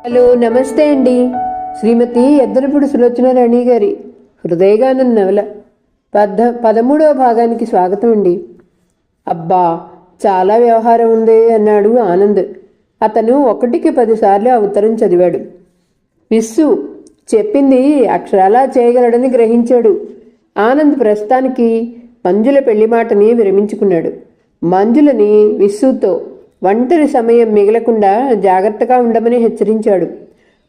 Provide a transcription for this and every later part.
Hello, నమస్తే అండి. శ్రీమతి ఎద్దనపూడి సులోచన రాణి గారి హృదయగానం నవల 13వ భాగానికి స్వాగతం అండి. అబ్బా, చాలా వ్యవహారం ఉందే అన్నాడు ఆనంద్. అతను 1కి 10 సార్లు ఆ ఉత్తరం చదివాడు. విస్సు చెప్పింది అక్షరాలా చేయగలడని గ్రహించాడు. ఆనంద్ ప్రస్తుతానికి మంజుల పెళ్లి మాటని విరమించుకున్నాడు. మంజులని విస్సుతో ఒంటరి సమయం మిగలకుండా జాగ్రత్తగా ఉండమని హెచ్చరించాడు.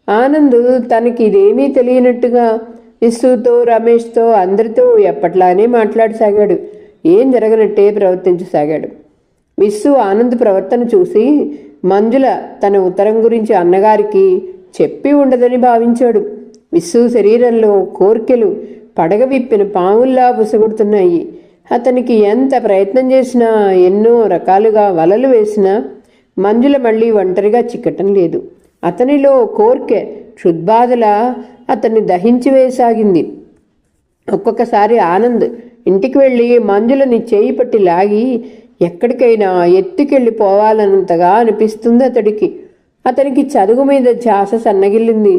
ఆనంద్ తనకి ఇదేమీ తెలియనట్టుగా విస్సుతో, రమేష్తో, అందరితో ఎప్పట్లానే మాట్లాడసాగాడు. ఏం జరగనట్టే ప్రవర్తించసాగాడు. విస్సు ఆనంద్ ప్రవర్తన చూసి మంజుల తన ఉత్తరం గురించి అన్నగారికి చెప్పి ఉండదని భావించాడు. విస్సు శరీరంలో కోర్కెలు పడగ విప్పిన పాముల్లా బుసగొడుతున్నాయి. అతనికి ఎంత ప్రయత్నం చేసినా, ఎన్నో రకాలుగా వలలు వేసినా మంజుల మళ్ళీ ఒంటరిగా చిక్కటం లేదు. అతనిలో కోర్కె క్షుద్బాధలా అతన్ని దహించి వేసాగింది. ఒక్కొక్కసారి ఆనంద్ ఇంటికి వెళ్ళి మంజులని చేయి పట్టి లాగి ఎక్కడికైనా ఎత్తుకెళ్ళిపోవాలన్నంతగా అనిపిస్తుంది అతడికి. అతనికి చదువు మీద ధ్యాస సన్నగిల్లింది.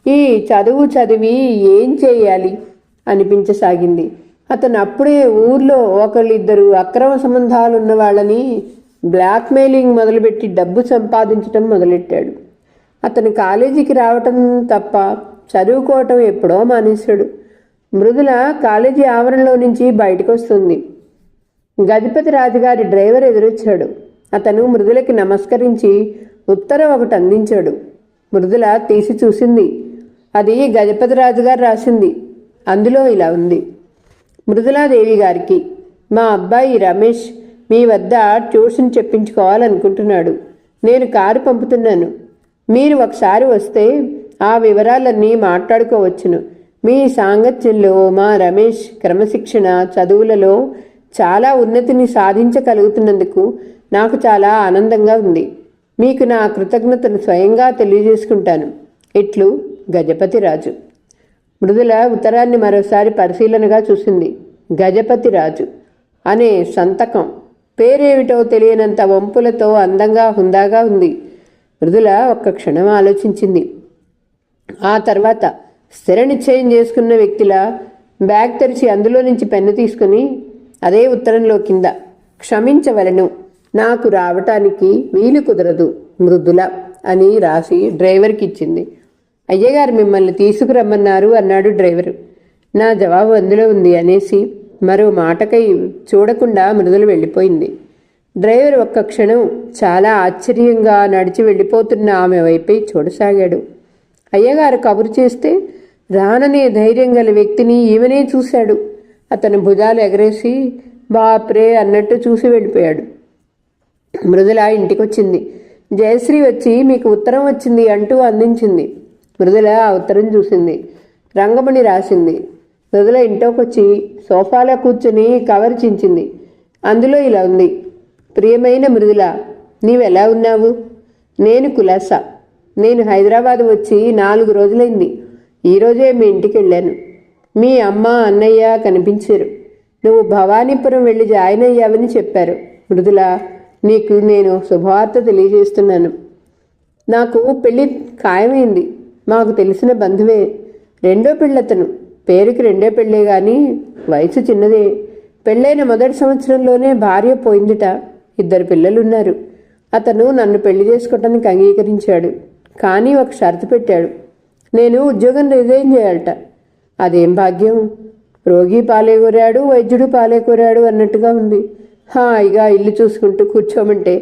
ఈ చదువు చదివి ఏం చేయాలి అనిపించసాగింది. అతను అప్పుడే ఊర్లో ఒకళ్ళిద్దరు అక్రమ సంబంధాలున్న వాళ్ళని బ్లాక్మెయిలింగ్ మొదలుపెట్టి డబ్బు సంపాదించడం మొదలెట్టాడు. అతను కాలేజీకి రావటం తప్ప చదువుకోవటం ఎప్పుడో మానేశాడు. మృదుల కాలేజీ ఆవరణలో నుంచి బయటకు వస్తుంది. గజపతి రాజుగారి డ్రైవర్ ఎదురొచ్చాడు. అతను మృదులకి నమస్కరించి ఉత్తరం ఒకటి అందించాడు. మృదుల తీసి చూసింది. అది గజపతి రాజుగారు రాసింది. అందులో ఇలా ఉంది: మృదులాదేవి గారికి, మా అబ్బాయి రమేష్ మీ వద్ద ట్యూషన్ చెప్పించుకోవాలనుకుంటున్నాడు. నేను కారు పంపుతున్నాను. మీరు ఒకసారి వస్తే ఆ వివరాలన్నీ మాట్లాడుకోవచ్చును. మీ సాంగత్యంలో మా రమేష్ క్రమశిక్షణ, చదువులలో చాలా ఉన్నతిని సాధించగలుగుతున్నందుకు నాకు చాలా ఆనందంగా ఉంది. మీకు నా కృతజ్ఞతను స్వయంగా తెలియజేసుకుంటాను. ఇట్లు గజపతి రాజు. మృదుల ఉత్తరాన్ని మరోసారి పరిశీలనగా చూసింది. గజపతి రాజు అనే సంతకం పేరేమిటో తెలియనంత వంపులతో అందంగా హుందాగా ఉంది. మృదుల ఒక్క క్షణం ఆలోచించింది. ఆ తర్వాత స్థిర నిశ్చయం చేసుకున్న వ్యక్తిలా బ్యాగ్ తెరిచి అందులో నుంచి పెన్ను తీసుకుని అదే ఉత్తరంలో కింద క్షమించవలను, నాకు రావటానికి వీలు కుదరదు మృదుల అని రాసి డ్రైవర్కి ఇచ్చింది. అయ్యగారు మిమ్మల్ని తీసుకురమ్మన్నారు అన్నాడు డ్రైవరు. నా జవాబు అందులో ఉంది అనేసి మరో మాటకై చూడకుండా మృదుల వెళ్ళిపోయింది. డ్రైవర్ ఒక్క క్షణం చాలా ఆశ్చర్యంగా నడిచి వెళ్ళిపోతున్న ఆమె వైపే చూడసాగాడు. అయ్యగారు కబురు చేస్తే రాననే ధైర్యం గల వ్యక్తిని ఈమెనే చూశాడు. అతను భుజాలు ఎగరేసి బాప్రే అన్నట్టు చూసి వెళ్ళిపోయాడు. మృదుల ఇంటికొచ్చింది. జయశ్రీ వచ్చి మీకు ఉత్తరం వచ్చింది అంటూ అందించింది. మృదుల ఆ ఉత్తరం చూసింది. రంగమణి రాసింది. మృదుల ఇంట్లోకొచ్చి సోఫాలో కూర్చొని కవర్ చించింది. అందులో ఇలా ఉంది: ప్రియమైన మృదుల, నీవెలా ఉన్నావు? నేను కులాసా. నేను హైదరాబాద్ వచ్చి 4 రోజులైంది. ఈరోజే మీ ఇంటికి వెళ్ళాను. మీ అమ్మ, అన్నయ్య కనిపించారు. నువ్వు భవానీపురం వెళ్ళి జాయిన్ అయ్యావని చెప్పారు. మృదుల, నీకు నేను శుభవార్త తెలియజేస్తున్నాను. నాకు పెళ్ళి ఖాయమైంది. మాకు తెలిసిన బంధువే. 2వ పెళ్ళతను. పేరుకి 2వ పెళ్ళే గాని వయసు చిన్నదే. పెళ్ళైన మొదటి సంవత్సరంలోనే భార్య పోయిందిట. 2 పిల్లలున్నారు. అతను నన్ను పెళ్లి చేసుకోవటానికి అంగీకరించాడు. కానీ ఒక షరతు పెట్టాడు. నేను ఉద్యోగం రిజైన్ చేయాలట. అదేం భాగ్యం! రోగి పాలే కోరాడు, వైద్యుడు పాలే కోరాడు అన్నట్టుగా ఉంది. హాయిగా ఇల్లు చూసుకుంటూ కూర్చోమంటే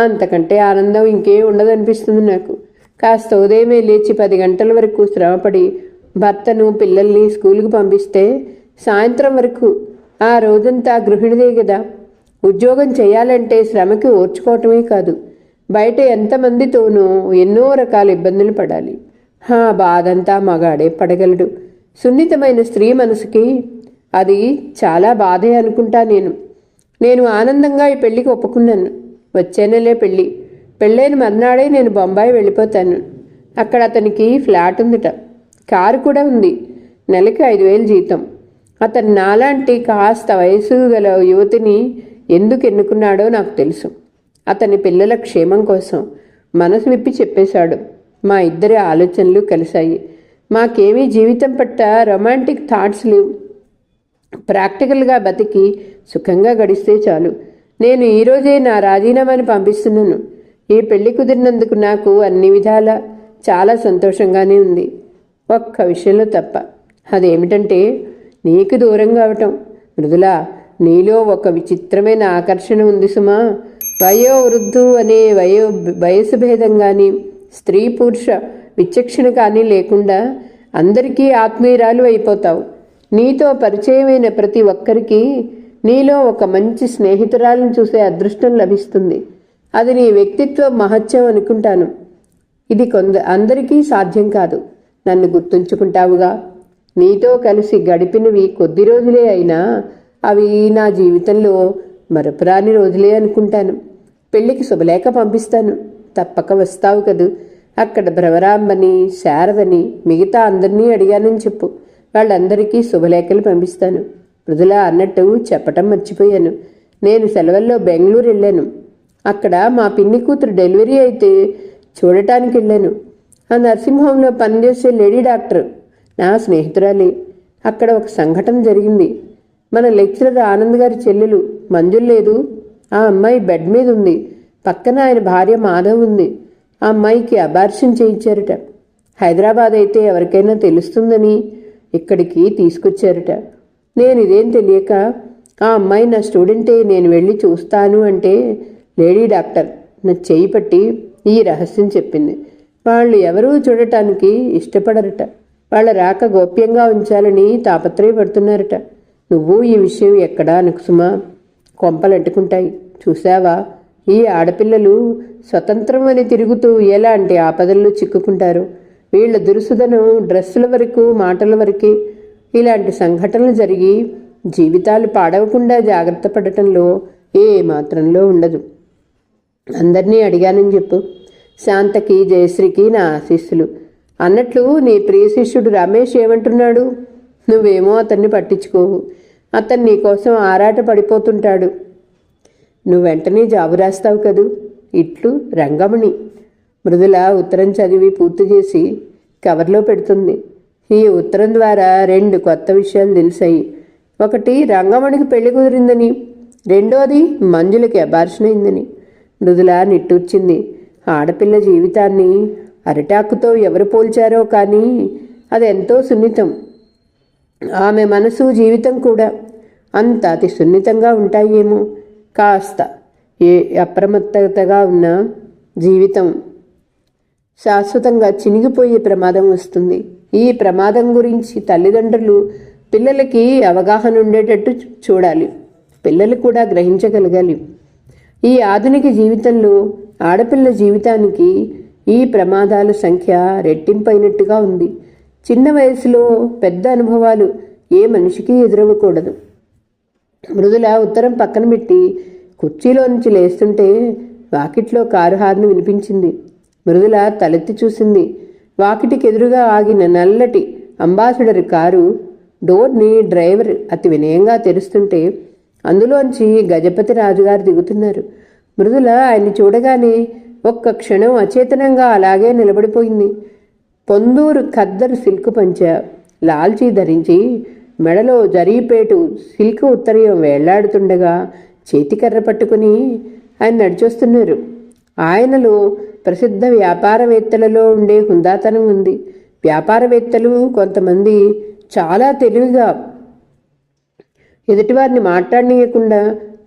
అంతకంటే ఆనందం ఇంకేం ఉండదనిపిస్తుంది నాకు. కాస్త ఉదయమే లేచి 10 గంటల వరకు శ్రమపడి భర్తను, పిల్లల్ని స్కూలుకు పంపిస్తే సాయంత్రం వరకు ఆ రోజంతా గృహిణిదే కదా. ఉద్యోగం చేయాలంటే శ్రమకి ఓర్చుకోవటమే కాదు, బయట ఎంతమందితోనూ ఎన్నో రకాల ఇబ్బందులు పడాలి. బాధంతా మగాడే పడగలడు. సున్నితమైన స్త్రీ మనసుకి అది చాలా బాధే అనుకుంటా. నేను ఆనందంగా ఈ పెళ్లికి ఒప్పుకున్నాను. వచ్చే నెలే పెళ్ళి. పెళ్ళైన మర్నాడే నేను బొంబాయి వెళ్ళిపోతాను. అక్కడ అతనికి ఫ్లాట్ ఉందిట, కారు కూడా ఉంది. నెలకి 5,000 జీతం. అతను నాలాంటి కాస్త వయసు గల యువతిని ఎందుకు ఎన్నుకున్నాడో నాకు తెలుసు. అతని పిల్లల క్షేమం కోసం మనసు విప్పి చెప్పేశాడు. మా ఇద్దరి ఆలోచనలు కలిశాయి. మాకేమీ జీవితం పట్ల రొమాంటిక్ థాట్స్ లేవు. ప్రాక్టికల్గా బతికి సుఖంగా గడిస్తే చాలు. నేను ఈరోజే నా రాజీనామాని పంపిస్తున్నాను. ఈ పెళ్లి కుదిరినందుకు నాకు అన్ని విధాలా చాలా సంతోషంగానే ఉంది. ఒక్క విషయంలో తప్ప. అదేమిటంటే నీకు దూరం కావటం. మృదులా, నీలో ఒక విచిత్రమైన ఆకర్షణ ఉంది సుమా. వయోవృద్ధు అనే వయసు భేదం కానీ స్త్రీ పురుష విచక్షణ కానీ లేకుండా అందరికీ ఆత్మీయురాలు అయిపోతావు. నీతో పరిచయమైన ప్రతి ఒక్కరికి నీలో ఒక మంచి స్నేహితురాలను చూసే అదృష్టం లభిస్తుంది. అది నీ వ్యక్తిత్వ మహత్యం అనుకుంటాను. ఇది అందరికీ సాధ్యం కాదు. నన్ను గుర్తుంచుకుంటావుగా. నీతో కలిసి గడిపినవి కొద్ది రోజులే అయినా అవి నా జీవితంలో మరపురాని రోజులే అనుకుంటాను. పెళ్లికి శుభలేఖ పంపిస్తాను. తప్పక వస్తావు కదూ. అక్కడ భ్రవరాంబని, శారదని, మిగతా అందరినీ అడిగానని చెప్పు. వాళ్ళందరికీ శుభలేఖలు పంపిస్తాను. మృదుల అన్నట్టు చెప్పటం మర్చిపోయాను. నేను సెలవుల్లో బెంగళూరు వెళ్ళాను. అక్కడ మా పిన్ని కూతురు డెలివరీ అయితే చూడటానికి వెళ్ళాను. ఆ నర్సింగ్ హోంలో పనిచేసే లేడీ డాక్టర్ నా స్నేహితురాలే. అక్కడ ఒక సంఘటన జరిగింది. మన లెక్చరర్ ఆనంద్ గారి చెల్లెలు మంజులు లేదు, ఆ అమ్మాయి బెడ్ మీద ఉంది. పక్కన ఆయన భార్య మాధవ్ ఉంది. ఆ అమ్మాయికి అబార్షన్ చేయించారట. హైదరాబాద్ అయితే ఎవరికైనా తెలుస్తుందని ఇక్కడికి తీసుకొచ్చారట. నేను ఇదేం తెలియక ఆ అమ్మాయి నా స్టూడెంటే, నేను వెళ్ళి చూస్తాను అంటే లేడీ డాక్టర్ నా చేయి పట్టి ఈ రహస్యం చెప్పింది. వాళ్ళు ఎవరూ చూడటానికి ఇష్టపడరట. వాళ్ళ రాక గోప్యంగా ఉంచాలని తాపత్రయపడుతున్నారట. నువ్వు ఈ విషయం ఎక్కడా అనుకుసుమా, కొంపలంటుకుంటాయి. చూసావా, ఈ ఆడపిల్లలు స్వతంత్రం అని తిరుగుతూ ఎలాంటి ఆపదల్లో చిక్కుకుంటారు. వీళ్ళ దురుసుదనం డ్రెస్సుల వరకు, మాటల వరకే. ఇలాంటి సంఘటనలు జరిగి జీవితాలు పాడవకుండా జాగ్రత్త పడటంలో ఏ మాత్రంలో ఉండదు. అందరినీ అడిగానని చెప్పు. శాంతకి, జయశ్రీకి నా ఆశీస్సులు. అన్నట్లు నీ ప్రియ శిష్యుడు రమేష్ ఏమంటున్నాడు? నువ్వేమో అతన్ని పట్టించుకోవు. అతను నీకోసం ఆరాట పడిపోతుంటాడు. నువ్వు వెంటనే జాబు రాస్తావు కదూ. ఇట్లు రంగమణి. మృదుల ఉత్తరం చదివి పూర్తి చేసి కవర్లో పెడుతుంది. ఈ ఉత్తరం ద్వారా 2 కొత్త విషయాలు తెలిసాయి. ఒకటి, రంగమణికి పెళ్లి కుదిరిందని. రెండోది, మంజులకి అబార్షన్ అయిందని. మృదుల నిట్టూర్చింది. ఆడపిల్ల జీవితాన్ని అరిటాకుతో ఎవరు పోల్చారో కానీ అది ఎంతో సున్నితం. ఆమె మనసు, జీవితం కూడా అంత అతి సున్నితంగా ఉంటాయేమో. కాస్త అప్రమత్తతగా ఉన్న జీవితం శాశ్వతంగా చినిగిపోయే ప్రమాదం వస్తుంది. ఈ ప్రమాదం గురించి తల్లిదండ్రులు పిల్లలకి అవగాహన ఉండేటట్టు చూడాలి. పిల్లలు కూడా గ్రహించగలగాలి. ఈ ఆధునిక జీవితంలో ఆడపిల్ల జీవితానికి ఈ ప్రమాదాల సంఖ్య రెట్టింపైనట్టుగా ఉంది. చిన్న వయసులో పెద్ద అనుభవాలు ఏ మనిషికి ఎదురవ్వకూడదు. మృదుల ఉత్తరం పక్కన పెట్టి కుర్చీలో నుంచి లేస్తుంటే వాకిట్లో కారు హార్న్ వినిపించింది. మృదుల తలెత్తి చూసింది. వాకిటికి ఎదురుగా ఆగిన నల్లటి అంబాసిడర్ కారు డోర్ని డ్రైవర్ అతి వినయంగా తెరుస్తుంటే అందులోంచి గజపతి రాజుగారు దిగుతున్నారు. మృదుల ఆయన్ని చూడగానే ఒక్క క్షణం అచేతనంగా అలాగే నిలబడిపోయింది. పొందూరు ఖద్దరు సిల్క్ పంచ, లాల్చీ ధరించి మెడలో జరీపేటు సిల్క్ ఉత్తరీయం వేళ్లాడుతుండగా చేతికర్ర పట్టుకుని ఆయన నడిచొస్తున్నారు. ఆయనలో ప్రసిద్ధ వ్యాపారవేత్తలలో ఉండే హుందాతనం ఉంది. వ్యాపారవేత్తలు కొంతమంది చాలా తెలివిగా ఎదుటివారిని మాట్లాడనీయకుండా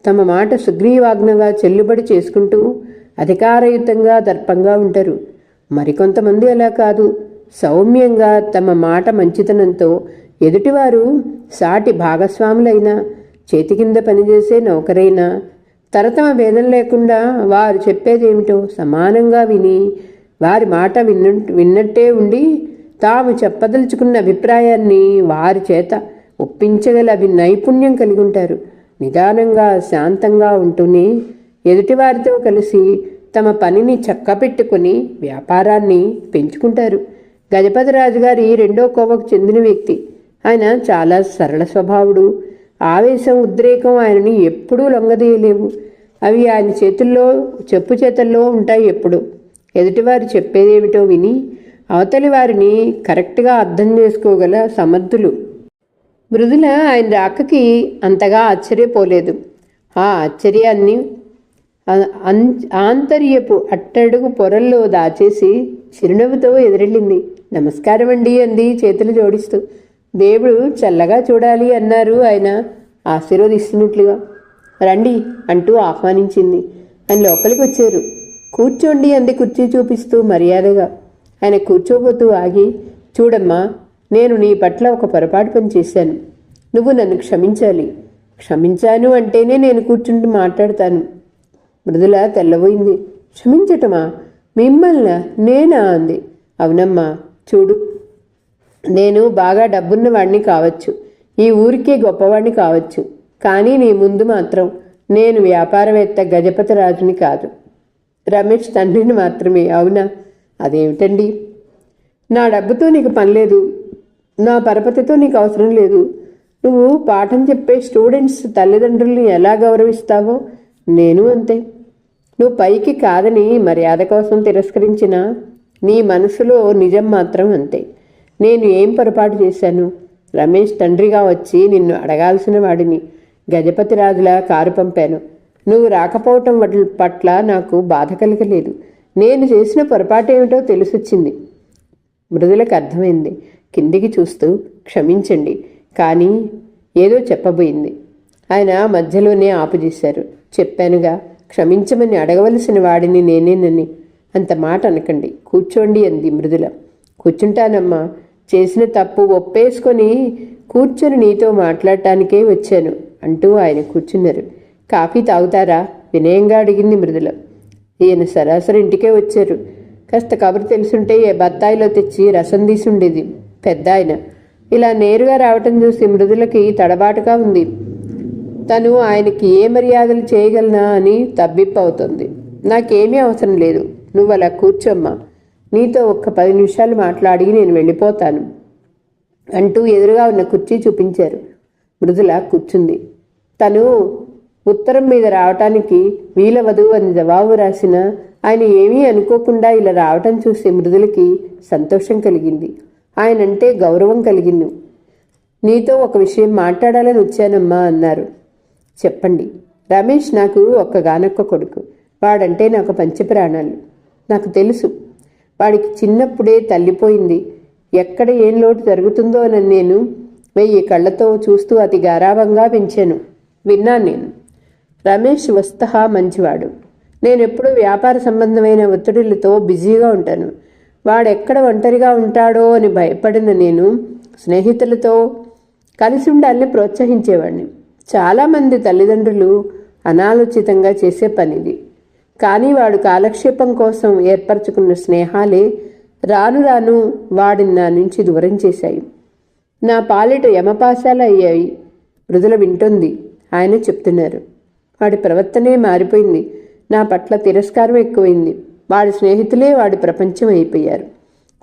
తమ మాట సుగ్రీవాజ్ఞగా చెల్లుబడి చేసుకుంటూ అధికారయుతంగా దర్పంగా ఉంటారు. మరికొంతమంది అలా కాదు. సౌమ్యంగా తమ మాట మంచితనంతో ఎదుటివారు సాటి భాగస్వాములైనా, చేతి కింద పనిచేసే నౌకరైనా తరతమ భేదం లేకుండా వారు చెప్పేదేమిటో సమానంగా విని వారి మాట విన్నట్టే ఉండి తాము చెప్పదలుచుకున్న అభిప్రాయాన్ని వారి చేత ఒప్పించగల నైపుణ్యం కలిగి ఉంటారు. నిదానంగా, శాంతంగా ఉంటూనే ఎదుటివారితో కలిసి తమ పనిని చక్కపెట్టుకుని వ్యాపారాన్ని పెంచుకుంటారు. గజపతిరాజు గారి 2వ కోవకు చెందిన వ్యక్తి. ఆయన చాలా సరళ స్వభావుడు. ఆవేశం, ఉద్రేకం ఆయనని ఎప్పుడూ లొంగదీయలేవు. అవి ఆయన చెప్పు చేతల్లో ఉంటాయి ఎప్పుడు. ఎదుటివారు చెప్పేదేమిటో విని అవతలి వారిని కరెక్ట్గా అర్థం చేసుకోగల సమర్థులు. మృదుల ఆయన రాకకి అంతగా ఆశ్చర్యపోలేదు. ఆ ఆశ్చర్యాన్ని ఆంతర్యపు అట్టడుగు పొరల్లో దాచేసి చిరునవ్వుతో ఎదురెళ్ళింది. నమస్కారం అండి అంది చేతులు జోడిస్తూ. దేవుడు చల్లగా చూడాలి అన్నారు ఆయన ఆశీర్వదిస్తున్నట్లుగా. రండి అంటూ ఆహ్వానించింది. ఆయన లోపలికి వచ్చారు. కూర్చోండి అంది కుర్చీ చూపిస్తూ మర్యాదగా. ఆయన కూర్చోబోతూ ఆగి, చూడమ్మా, నేను నీ పట్ల ఒక పొరపాటు పని చేశాను. నువ్వు నన్ను క్షమించాలి. క్షమించాను అంటేనే నేను కూర్చుంటూ మాట్లాడతాను. మృదుల తెల్లబోయింది. క్షమించటమా? మిమ్మల్ని నేనా అంది. అవునమ్మా, చూడు, నేను బాగా డబ్బున్న వాడిని కావచ్చు, ఈ ఊరికే గొప్పవాడిని కావచ్చు, కానీ నీ ముందు మాత్రం నేను వ్యాపారవేత్త గజపతి రాజుని కాదు, రమేష్ తండ్రిని మాత్రమే. అవునా? అదేమిటండి? నా డబ్బుతో నీకు పని లేదు, నా పరపతితో నీకు అవసరం లేదు. నువ్వు పాఠం చెప్పే స్టూడెంట్స్ తల్లిదండ్రుల్ని ఎలా గౌరవిస్తావో నేను అంతే. నువ్వు పైకి కాదని మర్యాద కోసం తిరస్కరించినా నీ మనసులో నిజం మాత్రం అంతే. నేను ఏం పొరపాటు చేశాను? రమేష్ తండ్రిగా వచ్చి నిన్ను అడగాల్సిన వాడిని గజపతి రాజులా కారు పంపాను. నువ్వు రాకపోవటం పట్ల నాకు బాధ కలగలేదు. నేను చేసిన పొరపాటేమిటో తెలిసొచ్చింది. మృదులకు అర్థమైంది. కిందికి చూస్తూ క్షమించండి కానీ ఏదో చెప్పబోయింది. ఆయన మధ్యలోనే ఆపుచేశారు. చెప్పానుగా, క్షమించమని అడగవలసిన వాడిని నేనేనని. అంత మాట అనకండి, కూర్చోండి అంది మృదుల. కూర్చుంటానమ్మా, చేసిన తప్పు ఒప్పేసుకొని కూర్చొని నీతో మాట్లాడటానికే వచ్చాను అంటూ ఆయన కూర్చున్నారు. కాఫీ తాగుతారా? వినయంగా అడిగింది మృదుల. ఈయన సరాసరి ఇంటికే వచ్చారు. కాస్త కబురు తెలుసుంటే ఏ బత్తాయిలో తెచ్చి రసం తీసి ఉండేది. పెద్ద ఆయన ఇలా నేరుగా రావటం చూసి మృదులకి తడబాటుగా ఉంది. తను ఆయనకి ఏ మర్యాదలు చేయగలనా అని తబ్బిప్పు అవుతుంది. నాకేమీ అవసరం లేదు, నువ్వు అలా కూర్చోమ్మా, నీతో ఒక్క 10 నిమిషాలు మాట్లాడి నేను వెళ్ళిపోతాను అంటూ ఎదురుగా ఉన్న కుర్చీ చూపించారు. మృదుల కూర్చుంది. తను ఉత్తరం మీద రావటానికి వీలవదు అని జవాబు రాసిన ఆయన ఏమీ అనుకోకుండా ఇలా రావటం చూసి మృదులకి సంతోషం కలిగింది. ఆయనంటే గౌరవం కలిగింది. నీతో ఒక విషయం మాట్లాడాలని వచ్చానమ్మా అన్నారు. చెప్పండి. రమేష్ నాకు ఒక్కగానొక్క కొడుకు. వాడంటే నాకు పంచప్రాణాలు. నాకు తెలుసు, వాడికి చిన్నప్పుడే తల్లిపోయింది. ఎక్కడ ఏం లోటు జరుగుతుందో అని నేను 1000 కళ్ళతో చూస్తూ అతి గారాభంగా పెంచాను. విన్నాను నేను. రమేష్ వస్తహా మంచివాడు. నేనెప్పుడూ వ్యాపార సంబంధమైన ఒత్తిడిలతో బిజీగా ఉంటాను. వాడెక్కడ ఒంటరిగా ఉంటాడో అని భయపడిన నేను స్నేహితులతో కలిసి ఉండాలని ప్రోత్సహించేవాడిని. చాలామంది తల్లిదండ్రులు అనాలోచితంగా చేసే పనిది. కానీ వాడు కాలక్షేపం కోసం ఏర్పరచుకున్న స్నేహాలే రాను రాను వాడిని నా నుంచి దూరం చేశాయి. నా పాలిట యమపాశాలు అయ్యాయి. మృదుల వింటుంది. ఆయన చెప్తున్నారు. వాడి ప్రవర్తనే మారిపోయింది. నా పట్ల తిరస్కారం ఎక్కువైంది. వాడి స్నేహితులే వాడి ప్రపంచం అయిపోయారు.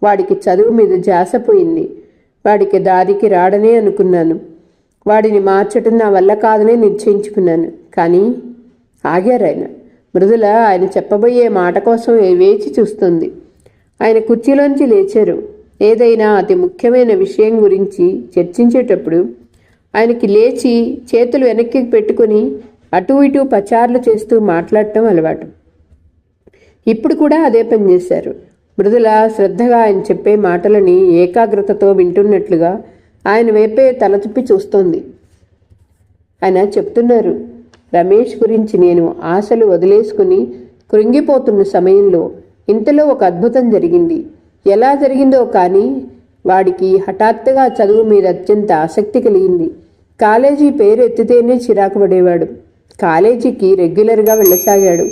వాడికి చదువు మీద ధ్యాస పోయింది. వాడికి దారికి రాడనే అనుకున్నాను. వాడిని మార్చటం నా వల్ల కాదనే నిశ్చయించుకున్నాను. కానీ ఆగారు ఆయన. మృదుల ఆయన చెప్పబోయే మాట కోసం వేచి చూస్తుంది. ఆయన కుర్చీలోంచి లేచారు. ఏదైనా అతి ముఖ్యమైన విషయం గురించి చర్చించేటప్పుడు ఆయనకి లేచి చేతులు వెనక్కి పెట్టుకుని అటూ ఇటూ పచార్లు చేస్తూ మాట్లాడటం అలవాటు. ఇప్పుడు కూడా అదే పని చేశారు. మృదుల శ్రద్ధగా ఆయన చెప్పే మాటలని ఏకాగ్రతతో వింటున్నట్లుగా ఆయన వైపే తల తిప్పి చూస్తోంది. ఆయన చెప్తున్నారు. రమేష్ గురించి నేను ఆశలు వదిలేసుకుని కృంగిపోతున్న సమయంలో ఇంతలో ఒక అద్భుతం జరిగింది. ఎలా జరిగిందో కానీ వాడికి హఠాత్తుగా చదువు మీద అత్యంత ఆసక్తి కలిగింది. కాలేజీ పేరు ఎత్తితేనే చిరాకు పడేవాడు. కాలేజీకి రెగ్యులర్గా వెళ్ళసాగాడు.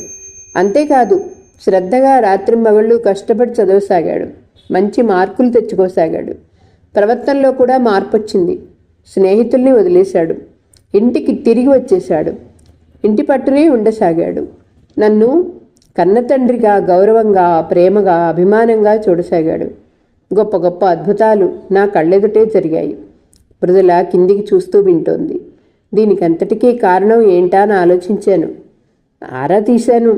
అంతేకాదు, శ్రద్ధగా రాత్రింబగళ్ళు కష్టపడి చదవసాగాడు. మంచి మార్కులు తెచ్చుకోసాగాడు. ప్రవర్తనలో కూడా మార్పు వచ్చింది. స్నేహితుల్ని వదిలేశాడు. ఇంటికి తిరిగి వచ్చేశాడు. ఇంటి పట్టునే ఉండసాగాడు. నన్ను కన్నతండ్రిగా గౌరవంగా, ప్రేమగా, అభిమానంగా చూడసాగాడు. గొప్ప గొప్ప అద్భుతాలు నా కళ్ళెదుటే జరిగాయి. మృదుల కిందికి చూస్తూ వింటోంది. దీనికంతటికీ కారణం ఏంటా అని ఆలోచించాను. ఆరా తీశాను.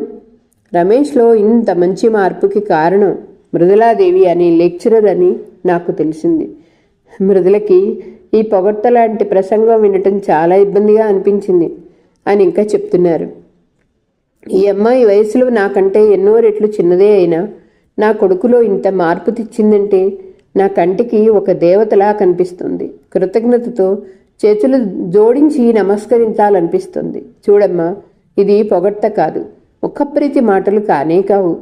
రమేష్లో ఇంత మంచి మార్పుకి కారణం మృదులాదేవి అనే లెక్చరర్ అని నాకు తెలిసింది. మృదులకి ఈ పొగడ్త లాంటి ప్రసంగం వినటం చాలా ఇబ్బందిగా అనిపించింది అని ఇంకా చెప్తున్నారు. ఈ అమ్మాయి వయసులో నాకంటే ఎన్నో రెట్లు చిన్నదే అయినా నా కొడుకులో ఇంత మార్పు తెచ్చిందంటే నా కంటికి ఒక దేవతలా కనిపిస్తుంది. కృతజ్ఞతతో చేతులు జోడించి నమస్కరించాలనిపిస్తుంది. చూడమ్మా, ఇది పొగడ్త కాదు, ముఖప్రీతి మాటలు కానే కావు.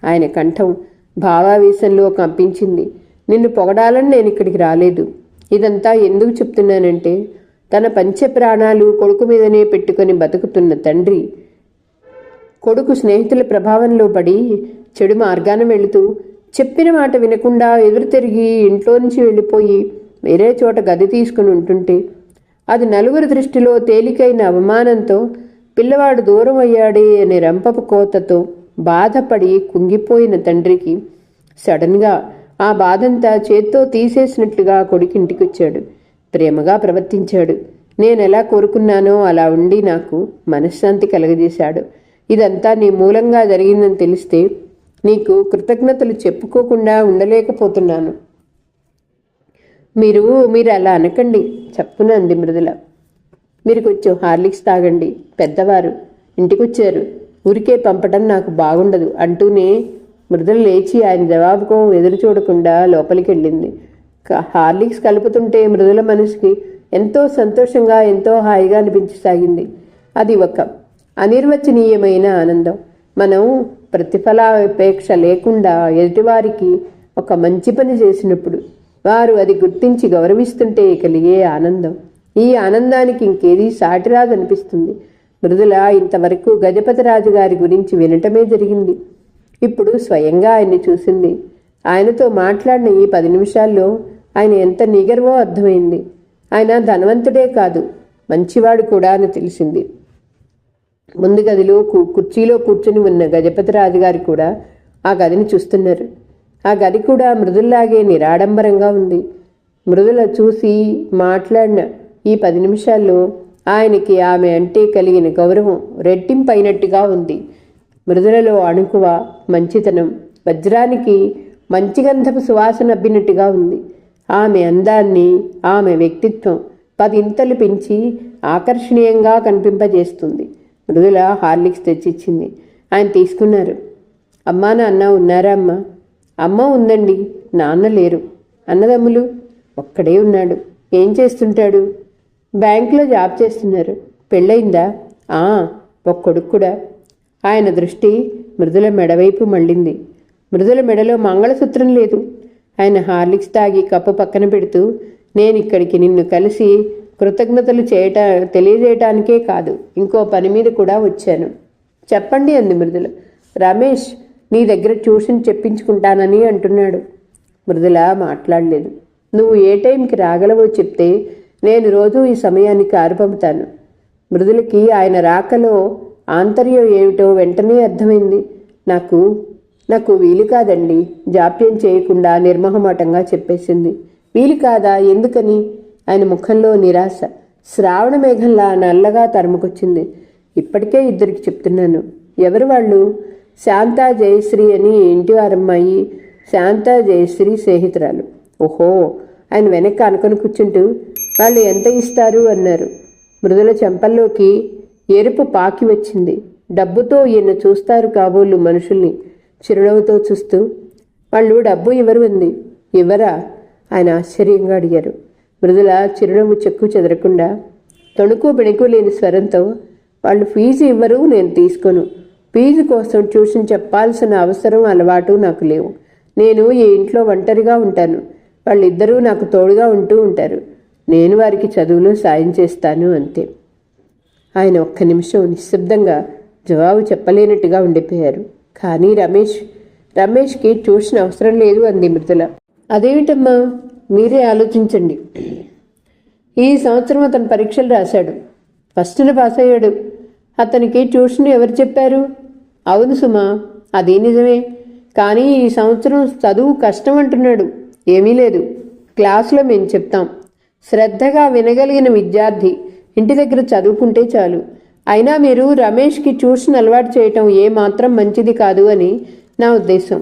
ఆయన కంఠం భావావేశంలో కంపించింది. నిన్ను పొగడాలని నేను ఇక్కడికి రాలేదు. ఇదంతా ఎందుకు చెప్తున్నానంటే, తన పంచ ప్రాణాలు కొడుకు మీదనే పెట్టుకొని బతుకుతున్న తండ్రి కొడుకు స్నేహితుల ప్రభావంలో పడి చెడు మార్గాన వెళుతూ చెప్పిన మాట వినకుండా ఎదురు తిరిగి ఇంట్లో నుంచి వెళ్ళిపోయి వేరే చోట గది తీసుకుని ఉంటుంటే అది నలుగురి దృష్టిలో తేలికైన అవమానంతో పిల్లవాడు దూరం అయ్యాడే అనే రంపపు కోతతో బాధపడి కుంగిపోయిన తండ్రికి సడన్గా ఆ బాధంతా చేత్తో తీసేసినట్లుగా కొడుకింటికి వచ్చాడు. ప్రేమగా ప్రవర్తించాడు. నేనెలా కోరుకున్నానో అలా ఉండి నాకు మనశ్శాంతి కలగజేశాడు. ఇదంతా నీ మూలంగా జరిగిందని తెలిస్తే నీకు కృతజ్ఞతలు చెప్పుకోకుండా ఉండలేకపోతున్నాను. మీరు అలా అనకండి, చప్పున అంది మృదుల. మీరు కొంచెం హార్లిక్స్ తాగండి, పెద్దవారు ఇంటికొచ్చారు, ఊరికే పంపటం నాకు బాగుండదు అంటూనే మృదుల లేచి ఆయన జవాబుకో ఎదురు చూడకుండా లోపలికి వెళ్ళింది. హార్లిక్స్ కలుపుతుంటే మృదుల మనసుకి ఎంతో సంతోషంగా ఎంతో హాయిగా అనిపించసాగింది. అది ఒక అనిర్వచనీయమైన ఆనందం. మనం ప్రతిఫలాపేక్ష లేకుండా ఎదుటివారికి ఒక మంచి పని చేసినప్పుడు వారు అది గుర్తించి గౌరవిస్తుంటే కలిగే ఆనందం. ఈ ఆనందానికి ఇంకేదీ సాటిరాదనిపిస్తుంది. మృదుల ఇంతవరకు గజపతిరాజు గారి గురించి వినటమే జరిగింది. ఇప్పుడు స్వయంగా ఆయన్ని చూసింది. ఆయనతో మాట్లాడిన ఈ 10 నిమిషాల్లో ఆయన ఎంత నిగర్వో అర్థమైంది. ఆయన ధనవంతుడే కాదు, మంచివాడు కూడా అని తెలిసింది. ముందు గదిలో కుర్చీలో కూర్చుని ఉన్న గజపతిరాజు గారు కూడా ఆ గదిని చూస్తున్నారు. ఆ గది కూడా మృదుల్లాగే నిరాడంబరంగా ఉంది. మృదుల చూసి మాట్లాడిన ఈ 10 నిమిషాల్లో ఆయనకి ఆమె అంటే కలిగిన గౌరవం రెట్టింపైనట్టుగా ఉంది. మృదులలో అణుకువ, మంచితనం, వజ్రానికి మంచి గంధపు సువాసన అబ్బినట్టుగా ఉంది. ఆమె అందాన్ని, ఆమె వ్యక్తిత్వం 10 ఇంతలు పెంచి ఆకర్షణీయంగా కనిపింపజేస్తుంది. మృదుల హార్లిక్స్ తెచ్చిచ్చింది. ఆయన తీసుకున్నారు. అమ్మా నాన్న ఉన్నారా అమ్మా? అమ్మ ఉందండి, నాన్న లేరు. అన్నదమ్ములు? ఒక్కడే ఉన్నాడు. ఏం చేస్తుంటాడు? బ్యాంకులో జాబ్ చేస్తున్నారు. పెళ్ళయిందా? ఒక కొడుకు కూడా. ఆయన దృష్టి మృదుల మెడవైపు మళ్ళింది. మృదుల మెడలో మంగళసూత్రం లేదు. ఆయన హార్లిక్స్ తాగి కప్పు పక్కన పెడుతూ, నేను ఇక్కడికి నిన్ను కలిసి కృతజ్ఞతలు తెలియజేయటానికే కాదు, ఇంకో పని మీద కూడా వచ్చాను. చెప్పండి అంది మృదుల. రమేష్ నీ దగ్గర ట్యూషన్ చెప్పించుకుంటానని అంటున్నాడు. మృదుల మాట్లాడలేదు. నువ్వు ఏ టైంకి రాగలవో చెప్తే నేను రోజు ఈ సమయానికి కారు పంపుతాను. మృదులకి ఆయన రాకలో ఆంతర్యం ఏమిటో వెంటనే అర్థమైంది. నాకు వీలు కాదండి, జాప్యం చేయకుండా నిర్మోహమాటంగా చెప్పేసింది. వీలు కాదా? ఎందుకని? ఆయన ముఖంలో నిరాశ శ్రావణ మేఘంలా నల్లగా తరుముకొచ్చింది. ఇప్పటికే 2 చెప్తున్నాను. ఎవరు వాళ్ళు? శాంతా జయశ్రీ అని ఇంటివారమ్మాయి. శాంతా జయశ్రీ స్నేహితురాలు. ఓహో! ఆయన వెనక్కి అనుకొని కూర్చుంటూ, వాళ్ళు ఎంత ఇస్తారు అన్నారు. మృదుల చెంపల్లోకి ఎరుపు పాకి వచ్చింది. డబ్బుతో ఈయన చూస్తారు కాబోలు మనుషుల్ని చిరునవ్వుతో చూస్తూ. వాళ్ళు డబ్బు ఇవ్వరు అంది. ఇవ్వరా? ఆయన ఆశ్చర్యంగా అడిగారు. మృదుల చిరునవ్వు చెక్కు చెదరకుండా తొణుకు బెణుకు లేని స్వరంతో, వాళ్ళు ఫీజు ఇవ్వరు, నేను తీసుకోను. ఫీజు కోసం ట్యూషన్ చెప్పాల్సిన అవసరం అలవాటు నాకు లేవు. నేను ఈ ఇంట్లో ఒంటరిగా ఉంటాను. వాళ్ళిద్దరూ నాకు తోడుగా ఉంటూ ఉంటారు. నేను వారికి చదువులో సాయం చేస్తాను, అంతే. ఆయన ఒక్క నిమిషం నిశ్శబ్దంగా జవాబు చెప్పలేనట్టుగా ఉండిపోయారు. కానీ రమేష్కి ట్యూషన్ అవసరం లేదు అంది మృదుల. అదేమిటమ్మా? మీరే ఆలోచించండి. ఈ సంవత్సరం అతను పరీక్షలు రాశాడు, ఫస్ట్న పాస్ అయ్యాడు. అతనికి ట్యూషన్ ఎవరు చెప్పారు? అవును సుమా, అది నిజమే. కానీ ఈ సంవత్సరం చదువు కష్టం అంటున్నాడు. ఏమీ లేదు, క్లాసులో మేము చెప్తాం. శ్రద్ధగా వినగలిగిన విద్యార్థి ఇంటి దగ్గర చదువుకుంటే చాలు. అయినా మీరు రమేష్కి ట్యూషన్ అలవాటు చేయటం ఏమాత్రం మంచిది కాదు అని నా ఉద్దేశం.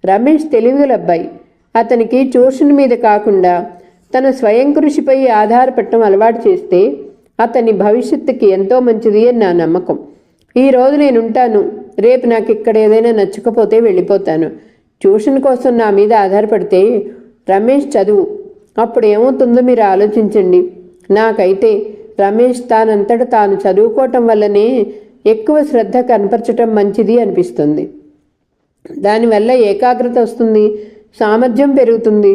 రమేష్ తెలివిగల అబ్బాయి. అతనికి ట్యూషన్ మీద కాకుండా తన స్వయం కృషిపై ఆధారపడటం అలవాటు చేస్తే అతని భవిష్యత్తుకి ఎంతో మంచిది అని నా నమ్మకం. ఈరోజు నేనుంటాను, రేపు నాకు ఇక్కడ ఏదైనా నచ్చకపోతే వెళ్ళిపోతాను. ట్యూషన్ కోసం నా మీద ఆధారపడితే రమేష్ చదువు అప్పుడు ఏమవుతుందో మీరు ఆలోచించండి. నాకైతే రమేష్ తానంతట తాను చదువుకోవటం వల్లనే ఎక్కువ శ్రద్ధ కనపరచటం మంచిది అనిపిస్తుంది. దానివల్ల ఏకాగ్రత వస్తుంది, సామర్థ్యం పెరుగుతుంది.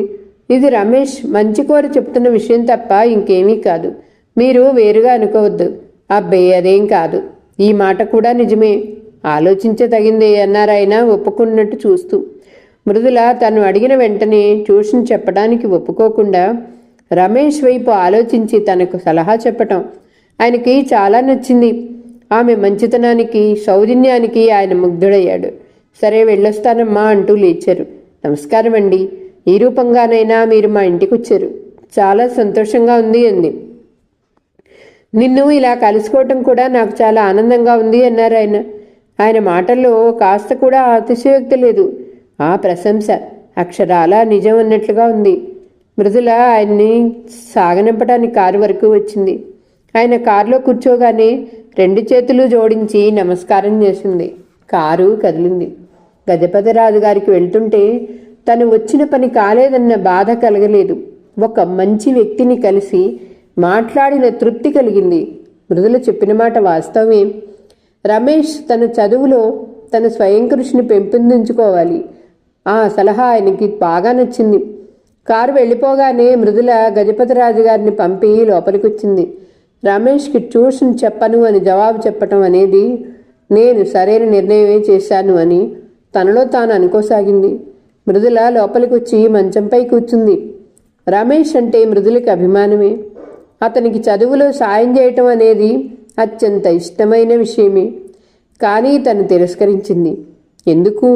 ఇది రమేష్ మంచి కోరి చెప్తున్న విషయం తప్ప ఇంకేమీ కాదు. మీరు వేరుగా అనుకోవద్దు. అబ్బే అదేం కాదు, ఈ మాట కూడా నిజమే, ఆలోచించదగిందే అన్నారాయన ఒప్పుకున్నట్టు చూస్తూ. మృదుల తను అడిగిన వెంటనే ట్యూషన్ చెప్పడానికి ఒప్పుకోకుండా రమేష్ వైపు ఆలోచించి తనకు సలహా చెప్పటం ఆయనకి చాలా నచ్చింది. ఆమె మంచితనానికి, సౌజన్యానికి ఆయన ముగ్ధుడయ్యాడు. సరే వెళ్ళొస్తానమ్మా అంటూ లేచారు. నమస్కారం అండి, ఈ రూపంగానైనా మీరు మా ఇంటికి వచ్చారు, చాలా సంతోషంగా ఉంది అంది. నిన్ను ఇలా కలుసుకోవటం కూడా నాకు చాలా ఆనందంగా ఉంది అన్నారు ఆయన. ఆయన మాటల్లో కాస్త కూడా అతిశయోక్తి లేదు. ఆ ప్రశంస అక్షరాలా నిజం అన్నట్లుగా ఉంది. మృదుల ఆయన్ని సాగనంపడానికి కారు వరకు వచ్చింది. ఆయన కారులో కూర్చోగానే 2 చేతులు జోడించి నమస్కారం చేసింది. కారు కదిలింది. గజపతిరాజు గారికి వెళ్తుంటే తను వచ్చిన పని కాలేదన్న బాధ కలగలేదు. ఒక మంచి వ్యక్తిని కలిసి మాట్లాడిన తృప్తి కలిగింది. మృదుల చెప్పిన మాట వాస్తవమే. రమేష్ తన చదువులో తన స్వయం కృషిని పెంపొందించుకోవాలి. ఆ సలహా ఆయనకి బాగా నచ్చింది. కారు వెళ్ళిపోగానే మృదుల గజపతిరాజు గారిని పంపి లోపలికి వచ్చింది. రమేష్కి ట్యూషన్ చెప్పను అని జవాబు చెప్పటం అనేది నేను సరైన నిర్ణయమే చేశాను అని తనలో తాను అనుకోసాగింది. మృదుల లోపలికి వచ్చి మంచంపై కూర్చుంది. రమేష్ అంటే మృదులకి అభిమానమే. అతనికి చదువులో సాయం చేయటం అనేది అత్యంత ఇష్టమైన విషయమే. కానీ తను తిరస్కరించింది. ఎందుకు?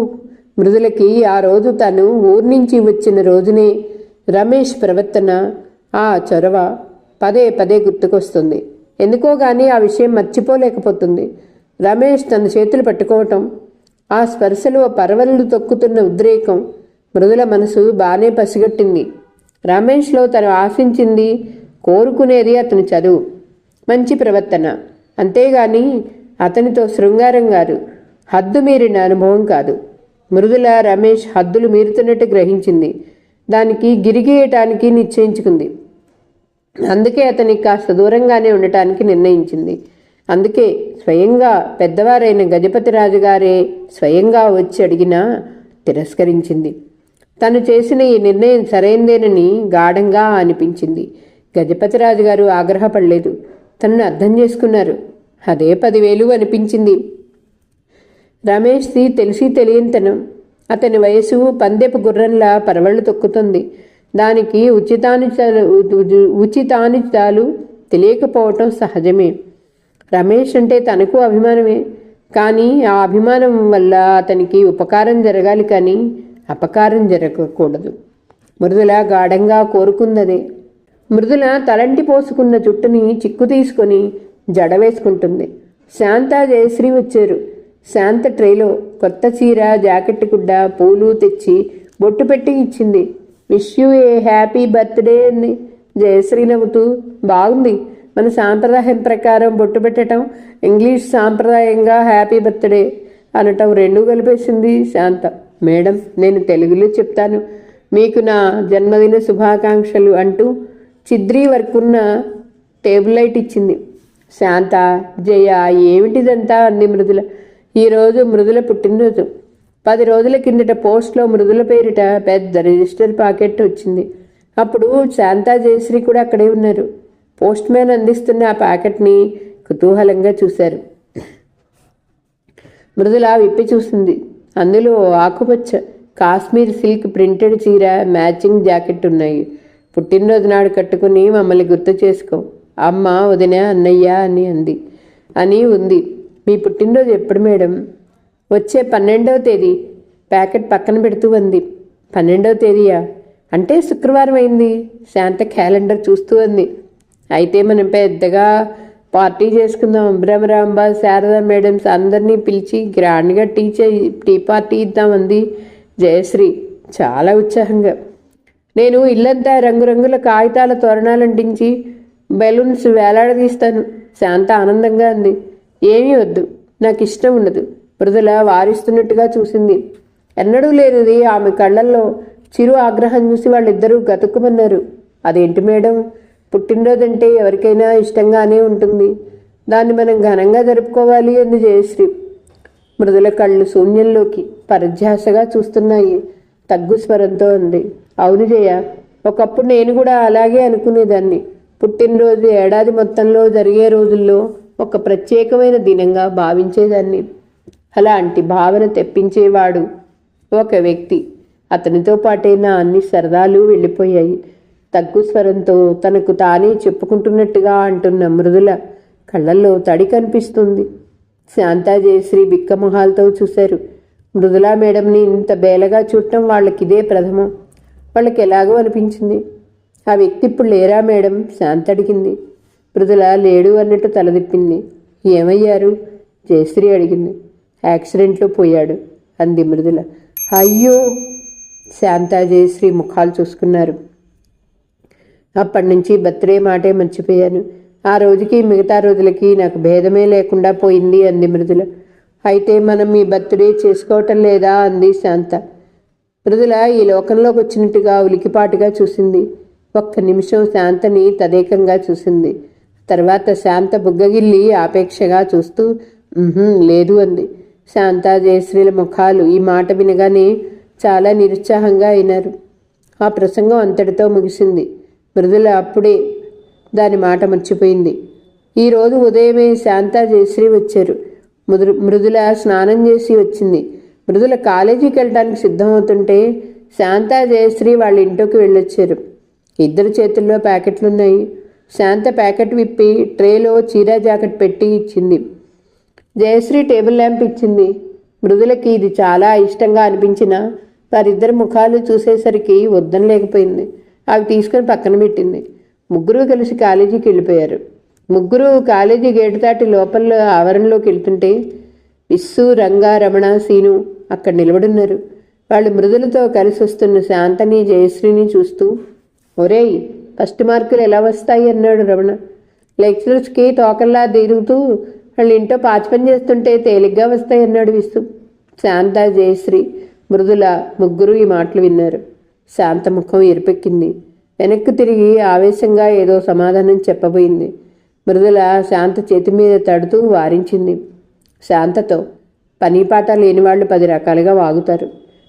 మృదులకి ఆ రోజు తను ఊరి నుంచి వచ్చిన రోజునే రమేష్ ప్రవర్తన, ఆ చొరవ పదే పదే గుర్తుకొస్తుంది. ఎందుకో గానీ ఆ విషయం మర్చిపోలేకపోతుంది. రమేష్ తన చేతులు పట్టుకోవటం, ఆ స్పర్శలో పరవళ్ళు తొక్కుతున్న ఉద్రేకం మృదుల మనసు బానే పసిగట్టింది. రమేష్లో తను ఆశించింది, కోరుకునేది అతని చదువు, మంచి ప్రవర్తన. అంతేగాని అతనితో శృంగారం కాదు, హద్దు మీరిన అనుభవం కాదు. మృదుల రమేష్ హద్దులు మీరుతున్నట్టు గ్రహించింది. దానికి గిరిగేయటానికి నిశ్చయించుకుంది. అందుకే అతనికి కాస్త దూరంగానే ఉండటానికి నిర్ణయించింది. అందుకే స్వయంగా పెద్దవారైన గజపతిరాజు గారే స్వయంగా వచ్చి అడిగినా తిరస్కరించింది. తను చేసిన ఈ నిర్ణయం సరైందేనని గాఢంగా అనిపించింది. గజపతిరాజు గారు ఆగ్రహపడలేదు, తనను అర్థం చేసుకున్నారు. అదే 10,000 అనిపించింది. రమేష్ది తెలిసి తెలియనితనం. అతని వయసు పందెపు గుర్రంలా పరవళ్ళు తొక్కుతుంది. దానికి ఉచితానుచితాలు తెలియకపోవటం సహజమే. రమేష్ అంటే తనకు అభిమానమే. కానీ ఆ అభిమానం వల్ల అతనికి ఉపకారం జరగాలి, కానీ అపకారం జరగకూడదు. మృదుల గాఢంగా కోరుకుందదే. మృదుల తలంటి పోసుకున్న జుట్టుని చిక్కు తీసుకొని జడ వేసుకుంటుంది. శాంత, జయశ్రీ వచ్చారు. శాంత ట్రేలో కొత్త చీర, జాకెట్ గుడ్డ, పూలు తెచ్చి బొట్టు పెట్టి ఇచ్చింది. Wish you A happy birthday అంది. జయశ్రీ నవ్వుతూ, బాగుంది, మన సాంప్రదాయం ప్రకారం బొట్టు పెట్టడం, ఇంగ్లీష్ సాంప్రదాయంగా హ్యాపీ బర్త్డే అనటం రెండూ కలిపేసింది శాంత. మేడం, నేను తెలుగులో చెప్తాను, మీకు నా జన్మదిన శుభాకాంక్షలు అంటూ చిద్రీ వర్కున్న టేబుల్ లైట్ ఇచ్చింది. శాంత, జయ, ఏమిటిదంతా అంది మృదుల. ఈరోజు మృదుల పుట్టినరోజు. 10 రోజుల కిందట పోస్ట్లో మృదుల పేరిట పెద్ద రిజిస్టర్ ప్యాకెట్ వచ్చింది. అప్పుడు శాంత, జయశ్రీ కూడా అక్కడే ఉన్నారు. పోస్ట్ మ్యాన్ అందిస్తున్న ఆ ప్యాకెట్ని కుతూహలంగా చూశారు. మృదుల విప్పి చూసింది. అందులో ఆకుపచ్చ కాశ్మీర్ సిల్క్ ప్రింటెడ్ చీర, మ్యాచింగ్ జాకెట్ ఉన్నాయి. పుట్టినరోజు నాడు కట్టుకుని మమ్మల్ని గుర్తు చేసుకో అమ్మ, వదిన, అన్నయ్య అని ఉంది. మీ పుట్టినరోజు ఎప్పుడు మేడం? వచ్చే 12వ తేదీ. ప్యాకెట్ పక్కన పెడుతూ అంది. 12వ తేదీయా? అంటే శుక్రవారం అయింది. శాంత క్యాలెండర్ చూస్తూ అంది. అయితే మనం పెద్దగా పార్టీ చేసుకుందాం. భ్రమరాంబ, శారద మేడమ్స్ అందరినీ పిలిచి గ్రాండ్గా టీ పార్టీ ఇద్దామంది జయశ్రీ చాలా ఉత్సాహంగా. నేను ఇల్లంతా రంగురంగుల కాగితాల తోరణాలు అంటించి బెలూన్స్ వేలాడదీస్తాను, శాంత ఆనందంగా అంది. ఏమీ వద్దు, నాకు ఇష్టం ఉండదు, మృదుల వారిస్తున్నట్టుగా చూసింది. ఎన్నడూ లేనిది ఆమె కళ్ళల్లో చిరు ఆగ్రహం చూసి వాళ్ళిద్దరూ గతుక్కుమన్నారు. అదేంటి మేడం, పుట్టినరోజంటే ఎవరికైనా ఇష్టంగానే ఉంటుంది, దాన్ని మనం ఘనంగా జరుపుకోవాలి అంది జయశ్రీ. మృదుల కళ్ళు శూన్యంలోకి పరధ్యాసగా చూస్తున్నాయి. తగ్గు స్వరంతో అంది. అవును జయ, ఒకప్పుడు నేను కూడా అలాగే అనుకునేదాన్ని. పుట్టినరోజు ఏడాది మొత్తంలో జరిగే రోజుల్లో ఒక ప్రత్యేకమైన దినంగా భావించేదాన్ని. అలాంటి భావన తెప్పించేవాడు ఒక వ్యక్తి. అతనితో పాటే నా అన్ని సరదాలు వెళ్ళిపోయాయి. తగ్గు స్వరంతో తనకు తానే చెప్పుకుంటున్నట్టుగా అంటున్న మృదుల కళ్ళల్లో తడి కనిపిస్తుంది. శాంతా జయశ్రీ బిక్కమొహాలతో చూశారు. మృదులా మేడంని ఇంత బేలగా చూడటం వాళ్ళకిదే ప్రథమం. వాళ్ళకి ఎలాగో అనిపించింది. ఆ వ్యక్తి ఇప్పుడు లేరా మేడం, శాంత అడిగింది. మృదుల లేడు అన్నట్టు తలదిప్పింది. ఏమయ్యారు, జయశ్రీ అడిగింది. యాక్సిడెంట్లో పోయాడు అంది మృదుల. అయ్యో, శాంతా జయశ్రీ ముఖాలు చూసుకున్నారు. అప్పటి నుంచి బర్త్డే మాటే మర్చిపోయాను. ఆ రోజుకి మిగతా రోజులకి నాకు భేదమే లేకుండా పోయింది అంది మృదుల. అయితే మనం ఈ బర్త్డే చేసుకోవటం లేదా అంది శాంత. మృదుల ఈ లోకంలోకి వచ్చినట్టుగా ఉలికిపాటుగా చూసింది. ఒక్క నిమిషం శాంతని తదేకంగా చూసింది. తర్వాత శాంత బుగ్గగిల్లి ఆపేక్షగా చూస్తూ లేదు అంది. శాంత జయశ్రీల ముఖాలు ఈ మాట వినగానే చాలా నిరుత్సాహంగా అయినారు. ఆ ప్రసంగం అంతటితో ముగిసింది. మృదుల అప్పుడే దాని మాట మర్చిపోయింది. ఈరోజు ఉదయమే శాంత జయశ్రీ వచ్చారు. మృదుల స్నానం చేసి వచ్చింది. మృదుల కాలేజీకి వెళ్ళడానికి సిద్ధమవుతుంటే శాంత జయశ్రీ వాళ్ళ ఇంట్లోకి వెళ్ళొచ్చారు. ఇద్దరు చేతుల్లో ప్యాకెట్లున్నాయి. శాంత ప్యాకెట్ విప్పి ట్రేలో చీర జాకెట్ పెట్టి ఇచ్చింది. జయశ్రీ టేబుల్ ల్యాంప్ ఇచ్చింది. మృదులకి ఇది చాలా ఇష్టంగా అనిపించినా వారిద్దరి ముఖాలు చూసేసరికి వద్దనలేకపోయింది. అవి తీసుకొని పక్కన పెట్టింది. ముగ్గురు కలిసి కాలేజీకి వెళ్ళిపోయారు. ముగ్గురు కాలేజీ గేటు దాటి లోపల ఆవరణలోకి వెళ్తుంటే విస్సు, రంగా, రమణ, సీను అక్కడ నిలబడున్నారు. వాళ్ళు మృదులతో కలిసి వస్తున్న శాంతని జయశ్రీని చూస్తూ, ఒరేయ్, ఫస్ట్ మార్కులు ఎలా వస్తాయి అన్నాడు రమణ. లెక్చరర్స్కి తోకల్లా తిరుగుతూ వాళ్ళ ఇంట్లో పాచి పని చేస్తుంటే తేలిగ్గా వస్తాయి అన్నాడు విస్సు. శాంత, జయశ్రీ, మృదుల ముగ్గురు ఈ మాటలు విన్నారు. శాంత ముఖం ఎరుపెక్కింది. వెనక్కి తిరిగి ఆవేశంగా ఏదో సమాధానం చెప్పబోయింది. మృదుల శాంత చేతి మీద తడుతూ వారించింది. శాంతతో, పనిపాట లేని వాళ్ళు 10 రకాలుగా వాగుతారు,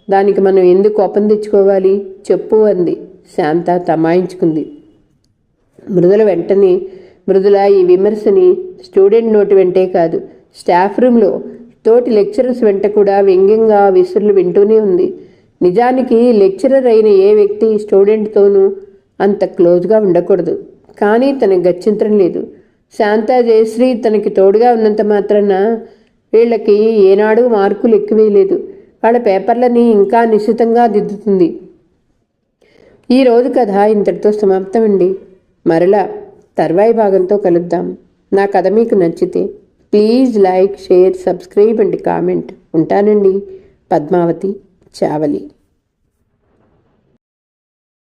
దానికి మనం ఎందుకు కోపం తెచ్చుకోవాలి చెప్పు అంది. శాంత తమాయించుకుంది. మృదుల ఈ విమర్శని స్టూడెంట్ నోటి వెంటే కాదు, స్టాఫ్ రూమ్లో తోటి లెక్చరర్స్ వెంట కూడా వ్యంగ్యంగా విసురులు వింటూనే ఉంది. నిజానికి లెక్చరర్ అయిన ఏ వ్యక్తి స్టూడెంట్తోనూ అంత క్లోజ్గా ఉండకూడదు. కానీ తనకు గత్యంతరం లేదు. శాంత జయశ్రీ తనకి తోడుగా ఉన్నంత మాత్రాన వీళ్ళకి ఏనాడు మార్కులు ఎక్కువేయలేదు. వాళ్ళ పేపర్లని ఇంకా నిశ్చితంగా దిద్దుతుంది. ఈరోజు కథ ఇంతటితో సమాప్తమండి. మరలా తర్వాయి భాగంతో కలుద్దాం. నా కథ మీకు నచ్చితే please like, share, subscribe and comment. ఉంటానండి. పద్మావతి చావలి.